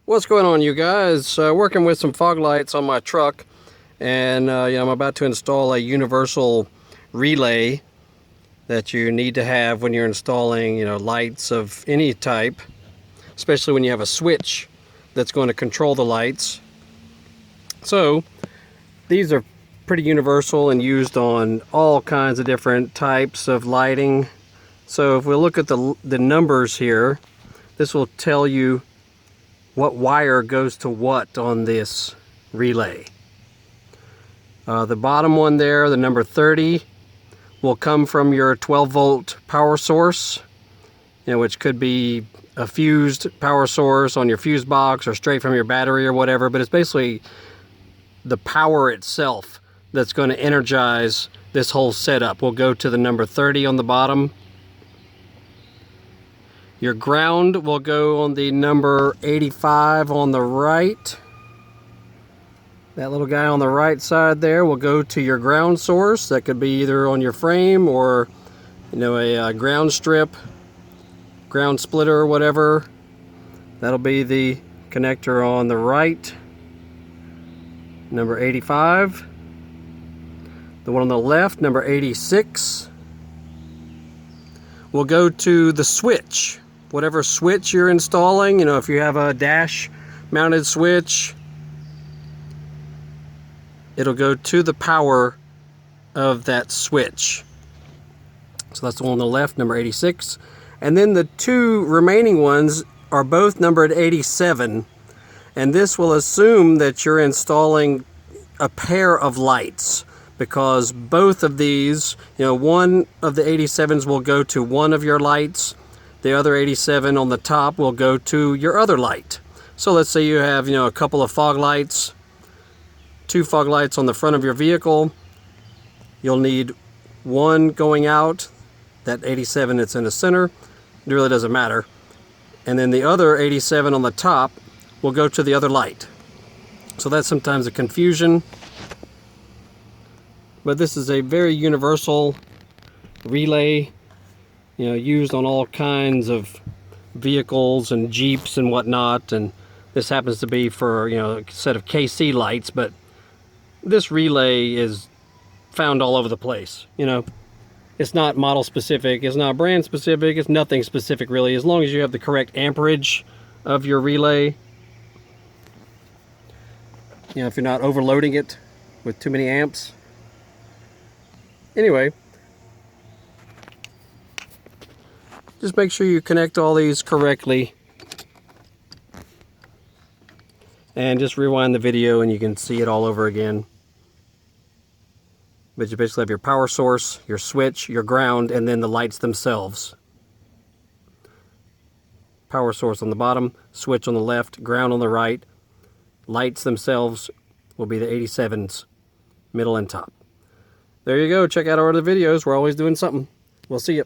What's going on, you guys? Working with some fog lights on my truck, and I'm about to install a universal relay that you need to have when you're installing lights of any type, especially when you have a switch that's going to control the lights. So these are pretty universal and used on all kinds of different types of lighting. So if we look at the numbers here, this will tell you what wire goes to what on this relay. The bottom one there, the number 30, will come from your 12-volt power source, which could be a fused power source on your fuse box or straight from your battery or whatever, but it's basically the power itself that's going to energize this whole setup. We'll go to the number 30 on the bottom. Your ground will go on the number 85 on the right. That little guy on the right side there will go to your ground source. That could be either on your frame or a ground strip, ground splitter, or whatever. That'll be the connector on the right, number 85. The one on the left, number 86, will go to the switch. Whatever switch you're installing, if you have a dash mounted switch, it'll go to the power of that switch. So that's the one on the left, number 86. And then the two remaining ones are both numbered 87. And this will assume that you're installing a pair of lights, because both of these, one of the 87s will go to one of your lights. The other 87 on the top will go to your other light. So let's say you have, a couple of fog lights, two fog lights on the front of your vehicle. You'll need one going out, that 87 that's in the center. It really doesn't matter. And then the other 87 on the top will go to the other light. So that's sometimes a confusion. But this is a very universal relay, used on all kinds of vehicles and Jeeps and whatnot. And this happens to be for, a set of KC lights, but this relay is found all over the place. It's not model specific, it's not brand specific, it's nothing specific really, as long as you have the correct amperage of your relay. If you're not overloading it with too many amps. Anyway, just make sure you connect all these correctly. And just rewind the video and you can see it all over again. But you basically have your power source, your switch, your ground, and then the lights themselves. Power source on the bottom, switch on the left, ground on the right. Lights themselves will be the 87s, middle and top. There you go. Check out our other videos. We're always doing something. We'll see you.